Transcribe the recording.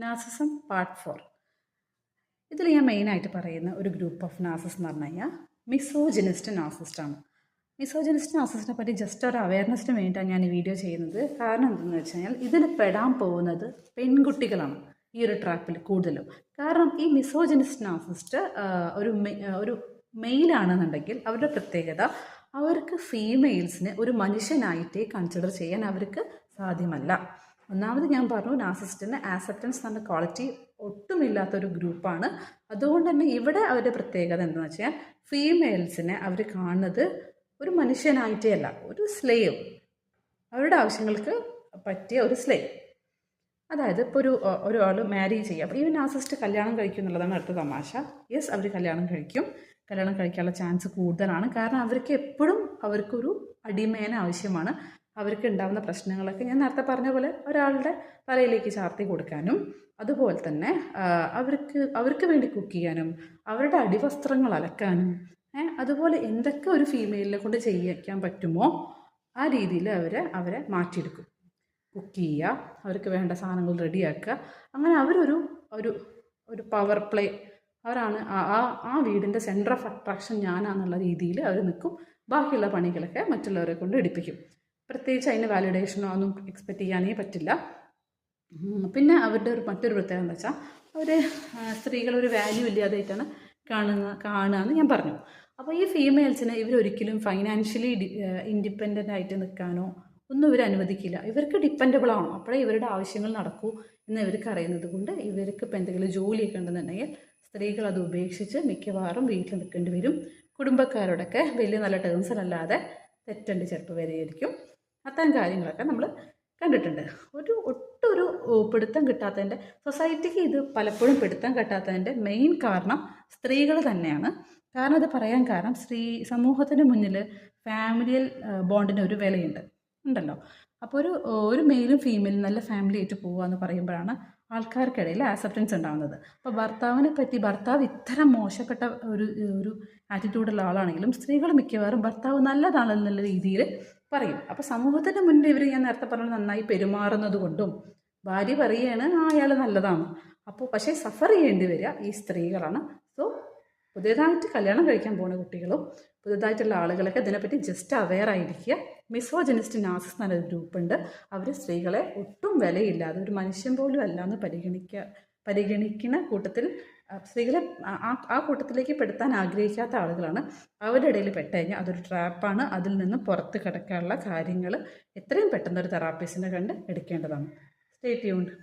Narcissism part 4. ഇതിൽ ഞാൻ മെയിനായിട്ട് പറയുന്ന ഒരു ഗ്രൂപ്പ് ഓഫ് നാർസിസ് എന്ന് പറഞ്ഞു കഴിഞ്ഞാൽ മിസോജിനിസ്റ്റ് നാർസിസ്റ്റാണ്. മിസോജിനിസ്റ്റ് നാർസിസ്റ്റിനെ പറ്റി ജസ്റ്റ് ഒരു അവയർനെസ്സിന് വേണ്ടിയിട്ടാണ് ഞാൻ ഈ വീഡിയോ ചെയ്യുന്നത്. കാരണം എന്തെന്ന് വെച്ച് കഴിഞ്ഞാൽ ഇതിൽ പെടാൻ പോകുന്നത് പെൺകുട്ടികളാണ് ഈ ഒരു ട്രാപ്പിൽ കൂടുതലും. കാരണം ഈ മിസോജിനിസ്റ്റ് നാർസിസ്റ്റ് ഒരു മെയിലാണെന്നുണ്ടെങ്കിൽ അവരുടെ പ്രത്യേകത അവർക്ക് ഫീമെയിൽസിനെ ഒരു മനുഷ്യനായിട്ടേ കൺസിഡർ ചെയ്യാൻ അവർക്ക് സാധ്യമല്ല. ഒന്നാമത് ഞാൻ പറഞ്ഞു, നാർസിസ്റ്റിന് ആക്സെപ്റ്റൻസ് എന്ന ക്വാളിറ്റി ഒട്ടുമില്ലാത്തൊരു ഗ്രൂപ്പാണ്. അതുകൊണ്ട് തന്നെ ഇവിടെ അവരുടെ പ്രത്യേകത എന്താണെന്ന് വെച്ചാൽ ഫീമെയിൽസിനെ അവർ കാണുന്നത് ഒരു മനുഷ്യനായിട്ടേ അല്ല, ഒരു സ്ലേവ്, അവരുടെ ആവശ്യങ്ങൾക്ക് പറ്റിയ ഒരു സ്ലേവ്. അതായത് ഇപ്പോൾ ഒരാൾ മാരി ചെയ്യാം. ഈ നാർസിസ്റ്റ് കല്യാണം കഴിക്കും എന്നുള്ളതാണ് അടുത്ത തമാശ. യെസ്, അവർ കല്യാണം കഴിക്കാനുള്ള ചാൻസ് കൂടുതലാണ്. കാരണം അവർക്ക് എപ്പോഴും അവർക്കൊരു അടിമേനെ ആവശ്യമാണ്. അവർക്ക് ഉണ്ടാകുന്ന പ്രശ്നങ്ങളൊക്കെ ഞാൻ നേരത്തെ പറഞ്ഞ പോലെ ഒരാളുടെ തലയിലേക്ക് ചാർത്തി കൊടുക്കാനും, അതുപോലെ തന്നെ അവർക്ക് വേണ്ടി കുക്ക് ചെയ്യാനും, അവരുടെ അടിവസ്ത്രങ്ങൾ അലക്കാനും, അതുപോലെ എന്തൊക്കെ ഒരു ഫീമെയിലിനെ കൊണ്ട് ചെയ്യിക്കാൻ പറ്റുമോ ആ രീതിയിൽ അവരെ മാറ്റിയെടുക്കും. കുക്ക് ചെയ്യുക, അവർക്ക് വേണ്ട സാധനങ്ങൾ റെഡിയാക്കുക, അങ്ങനെ അവരൊരു ഒരു ഒരു പവർ പ്ലേ, അവരാണ് ആ വീടിൻ്റെ സെൻറ്റർ ഓഫ് അട്രാക്ഷൻ ഞാനാന്നുള്ള രീതിയിൽ അവർ നിൽക്കും. ബാക്കിയുള്ള പണികളൊക്കെ മറ്റുള്ളവരെ കൊണ്ട് എടുപ്പിക്കും. പ്രത്യേകിച്ച് അതിന് വാലിഡേഷനോ ഒന്നും എക്സ്പെക്റ്റ് ചെയ്യാനേ പറ്റില്ല. പിന്നെ അവരുടെ മറ്റൊരു പ്രത്യേകത എന്താ വെച്ചാൽ അവർ സ്ത്രീകളൊരു വാല്യൂ ഇല്ലാതായിട്ടാണ് കാണുകയെന്ന് ഞാൻ പറഞ്ഞു. അപ്പോൾ ഈ ഫീമെയിൽസിനെ ഇവരൊരിക്കലും ഫൈനാൻഷ്യലി ഇൻഡിപെൻഡൻ്റ് ആയിട്ട് നിൽക്കാനോ ഒന്നും ഇവർ അനുവദിക്കില്ല. ഇവർക്ക് ഡിപ്പെൻഡബിൾ ആണോ അപ്പോഴേ ഇവരുടെ ആവശ്യങ്ങൾ നടക്കൂ എന്ന് ഇവർക്ക് അറിയുന്നത് കൊണ്ട് ഇവർക്ക് ഇപ്പോൾ എന്തെങ്കിലും ജോലിയൊക്കെ ഉണ്ടെന്നുണ്ടെങ്കിൽ സ്ത്രീകൾ അത് ഉപേക്ഷിച്ച് മിക്കവാറും വീട്ടിൽ നിൽക്കേണ്ടി വരും. കുടുംബക്കാരോടൊക്കെ വലിയ നല്ല ടേംസിലല്ലാതെ തെറ്റേണ്ടി ചിലപ്പോൾ വരെയായിരിക്കും. അത്തരം കാര്യങ്ങളൊക്കെ നമ്മൾ കണ്ടിട്ടുണ്ട്. ഒട്ടൊരു പിടുത്തം കിട്ടാത്തതിൻ്റെ, സൊസൈറ്റിക്ക് ഇത് പലപ്പോഴും പിടുത്തം കിട്ടാത്തതിൻ്റെ മെയിൻ കാരണം സ്ത്രീകൾ തന്നെയാണ്. കാരണം അത് പറയാൻ കാരണം സമൂഹത്തിന് മുന്നിൽ ഫാമിലിയൽ ബോണ്ടിന് ഒരു ഉണ്ടല്ലോ. അപ്പോൾ ഒരു മെയിലും ഫീമെയിലും നല്ല ഫാമിലി ആയിട്ട് പോകുക എന്ന് പറയുമ്പോഴാണ് ആൾക്കാർക്കിടയിൽ ആക്സെപ്റ്റൻസ് ഉണ്ടാകുന്നത്. അപ്പോൾ ഭർത്താവ് ഇത്തരം മോശപ്പെട്ട ഒരു ആറ്റിറ്റ്യൂഡുള്ള ആളാണെങ്കിലും സ്ത്രീകൾ മിക്കവാറും ഭർത്താവ് നല്ലതാണെന്നുള്ള രീതിയിൽ പറയും. അപ്പോൾ സമൂഹത്തിൻ്റെ മുന്നിൽ ഇവർ ഞാൻ നേരത്തെ പറഞ്ഞ നന്നായി പെരുമാറുന്നത് കൊണ്ടും ഭാര്യ പറയുകയാണ് അയാൾ നല്ലതാണ്. അപ്പോൾ പക്ഷേ സഫർ ചെയ്യേണ്ടി വരിക ഈ സ്ത്രീകളാണ്. സോ പുതിയതായിട്ട് കല്യാണം കഴിക്കാൻ പോകുന്ന കുട്ടികളും പുതുതായിട്ടുള്ള ആളുകളൊക്കെ ഇതിനെപ്പറ്റി ജസ്റ്റ് അവെയർ ആയിരിക്കുക. മിസോജിനിസ്റ്റ് നാർസിസ് എന്നൊരു ഗ്രൂപ്പുണ്ട്. അവർ സ്ത്രീകളെ ഒട്ടും വിലയില്ലാതെ ഒരു മനുഷ്യൻ പോലും അല്ല എന്ന് പരിഗണിക്കുന്ന കൂട്ടത്തിൽ സ്ത്രീകളെ ആ കൂട്ടത്തിലേക്ക് പെടുത്താൻ ആഗ്രഹിക്കാത്ത ആളുകളാണ്. അവരുടെ ഇടയിൽ പെട്ടുകഴിഞ്ഞാൽ അതൊരു ട്രാപ്പാണ്. അതിൽ നിന്ന് പുറത്ത് കിടക്കാനുള്ള കാര്യങ്ങൾ എത്രയും പെട്ടെന്ന് ഒരു തെറാപ്പിസ്റ്റിനെ കണ്ട് എടുക്കേണ്ടതാണ്. Stay tuned.